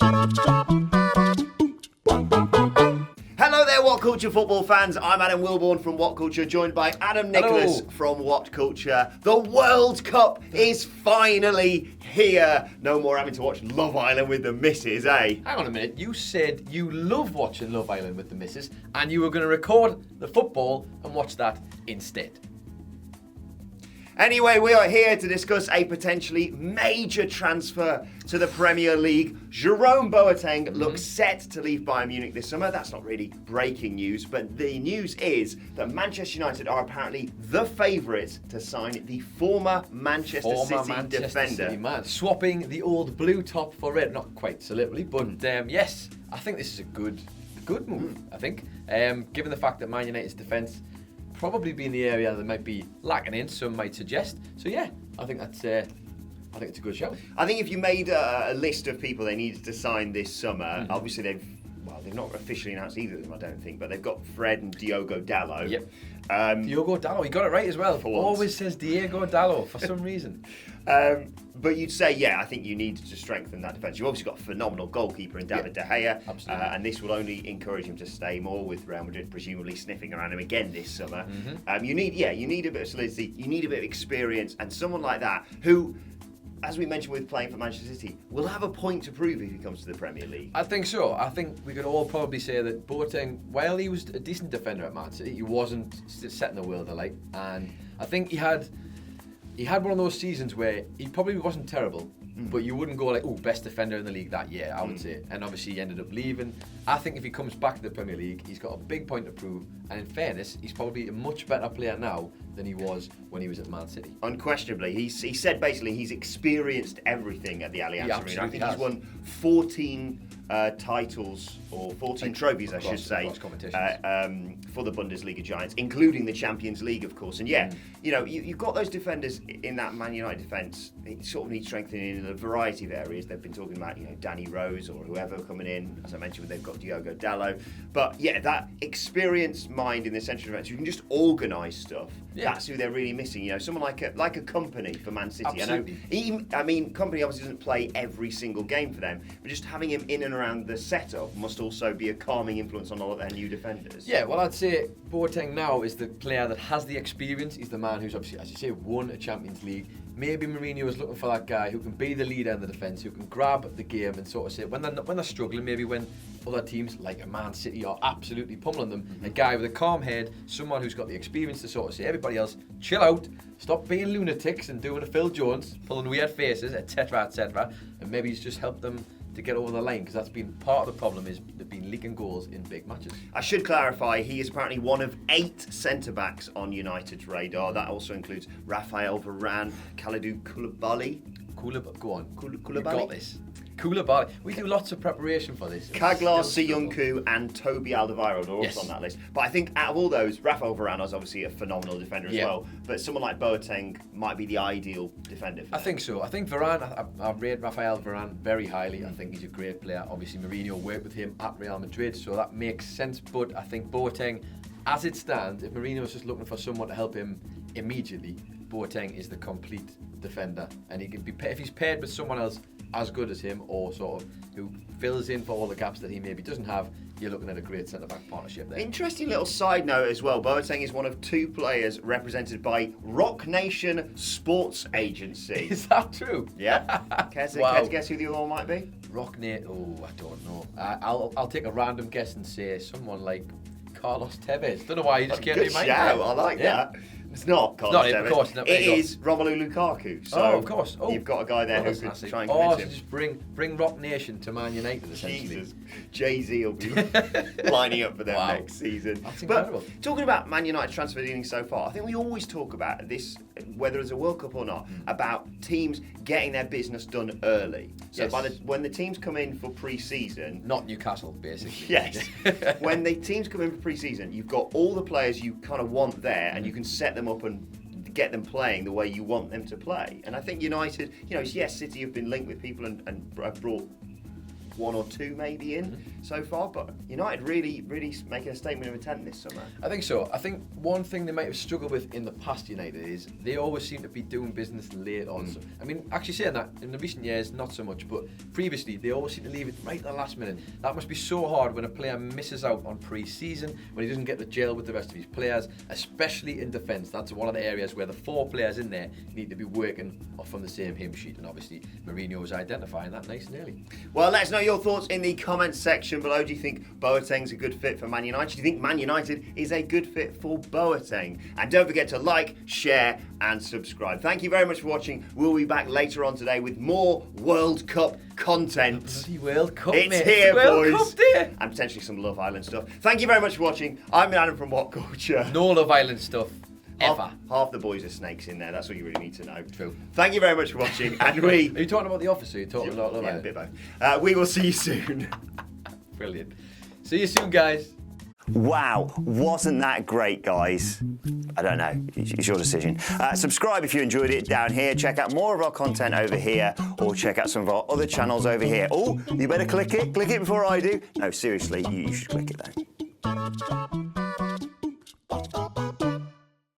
Hello there, What Culture football fans. I'm Adam Wilborn from What Culture, joined by Adam Nicholas from What Culture. The World Cup is finally here. No more having to watch Love Island with the missus, eh? Hang on a minute, you said you love watching Love Island with the missus and you were going to record the football and watch that instead. Anyway, we are here to discuss a potentially major transfer to the Premier League. Jerome Boateng looks set to leave Bayern Munich this summer. That's not really breaking news, but the news is that Manchester United are apparently the favourites to sign the former Manchester City defender. City man, swapping the old blue top for red. Not quite so literally, but yes, I think this is a good move, I think. Given the fact that Man United's defence probably be in the area that might be lacking in, some might suggest. So yeah, I think it's a good show. I think if you made a list of people they needed to sign this summer, obviously they've not officially announced either of them, I don't think, but they've got Fred and Diogo Dalot. Yep. Diogo Dalot, he got it right as well. Always says Diego Dalot for some reason. But you'd say, yeah, I think you need to strengthen that defence. You've obviously got a phenomenal goalkeeper in David De Gea, and this will only encourage him to stay more with Real Madrid, presumably sniffing around him again this summer. You need a bit of solidity, you need a bit of experience, and someone like that who, as we mentioned with playing for Manchester City, will have a point to prove if he comes to the Premier League. I think so. I think we could all probably say that Boateng, while he was a decent defender at Man City, he wasn't setting the world alight, and I think he had one of those seasons where he probably wasn't terrible, but you wouldn't go like, best defender in the league that year, I would say. And obviously he ended up leaving. I think if he comes back to the Premier League, he's got a big point to prove. And in fairness, he's probably a much better player now than he was when he was at Man City. Unquestionably. He said basically he's experienced everything at the Allianz Arena. I think he's won 14 titles, or 14 trophies, I should say, for the Bundesliga giants, including the Champions League, of course. And yeah, you've got those defenders in that Man United defence. It sort of needs strengthening in a variety of areas. They've been talking about, Danny Rose or whoever coming in. As I mentioned, they've got Diogo Dalot. But yeah, that experienced mind in the central defence, you can just organise stuff. Yeah. That's who they're really missing. Someone like a Company for Man City. Absolutely. I know. Company obviously doesn't play every single game for them, but just having him in and around the setup must also be a calming influence on all of their new defenders. Yeah, well, I'd say Boateng now is the player that has the experience. He's the man who's obviously, as you say, won a Champions League. Maybe Mourinho is looking for that guy who can be the leader in the defence, who can grab the game and sort of say, when they're struggling, maybe when other teams like a Man City are absolutely pummeling them, a guy with a calm head, someone who's got the experience to sort of say, everybody else, chill out, stop being lunatics and doing a Phil Jones, pulling weird faces, etc., and maybe he's just helped them to get over the line, because that's been part of the problem, is they've been leaking goals in big matches. I should clarify, he is apparently one of 8 centre-backs on United's radar. That also includes Raphael Varane, Kalidou Koulibaly. Go on. Koulibaly? You've got this. Koulibaly. We do lots of preparation for this. Kaglar Siyunku and Toby Alderweireld are also on that list. But I think out of all those, Raphael Varane is obviously a phenomenal defender as well. But someone like Boateng might be the ideal defender for them. I think so. I think Varane, I rate Raphael Varane very highly. I think he's a great player. Obviously, Mourinho worked with him at Real Madrid, so that makes sense. But I think Boateng, as it stands, if Mourinho's just looking for someone to help him immediately, Boateng is the complete defender. And he can be, if he's paired with someone else as good as him, or sort of who fills in for all the gaps that he maybe doesn't have, you're looking at a great centre-back partnership there. Interesting little side note as well. Boateng is one of 2 players represented by Rock Nation Sports Agency. Is that true? Yeah. Care to guess who the other one might be? Rock Nation. I don't know. I'll take a random guess and say someone like Carlos Tevez. Don't know why you just came to mind. Shout. I like that. It's not Carlos Tevez. Of course, it is Romelu Lukaku. So of course. You've got a guy there who could try and convince him. Just bring Rock Nation to Man United, essentially. Jesus. Jay-Z will be lining up for them next season. That's incredible. But talking about Man United transfer dealings so far, I think we always talk about this, whether it's a World Cup or not, about teams getting their business done early. So when the teams come in for pre-season... Not Newcastle, basically. Yes. When the teams come in for pre-season, you've got all the players you kind of want there, and you can set them up and get them playing the way you want them to play. And I think United, yes, City have been linked with people and have brought 1 or 2 maybe in so far, but United really making a statement of intent this summer. I think so. I think one thing they might have struggled with in the past, United, is they always seem to be doing business late on. So, I mean, actually saying that, in the recent years, not so much, but previously, they always seem to leave it right at the last minute. That must be so hard when a player misses out on pre-season, when he doesn't get to gel with the rest of his players, especially in defence. That's one of the areas where the 4 players in there need to be working off from the same hymn sheet, and obviously Mourinho is identifying that nice and early. Well, let us know your thoughts in the comments section below. Do you think Boateng's a good fit for Man United? Do you think Man United is a good fit for Boateng? And don't forget to like, share and subscribe. Thank you very much for watching. We'll be back later on today with more World Cup content. Bloody World Cup, it's mate. here, World boys. Cup day. And potentially some Love Island stuff. Thank you very much for watching. I'm Adam from What Culture. No Love Island stuff. Ever. Half the boys are snakes in there. That's what you really need to know. True. Thank you very much for watching. And we... Are you talking about The Office, or are you talking about Love Yeah, a Island? bit both. We will see you soon. Brilliant. See you soon, guys. Wow, wasn't that great, guys? I don't know, it's your decision. Subscribe if you enjoyed it down here. Check out more of our content over here, or check out some of our other channels over here. Oh, you better click it before I do. No, seriously, you should click it though.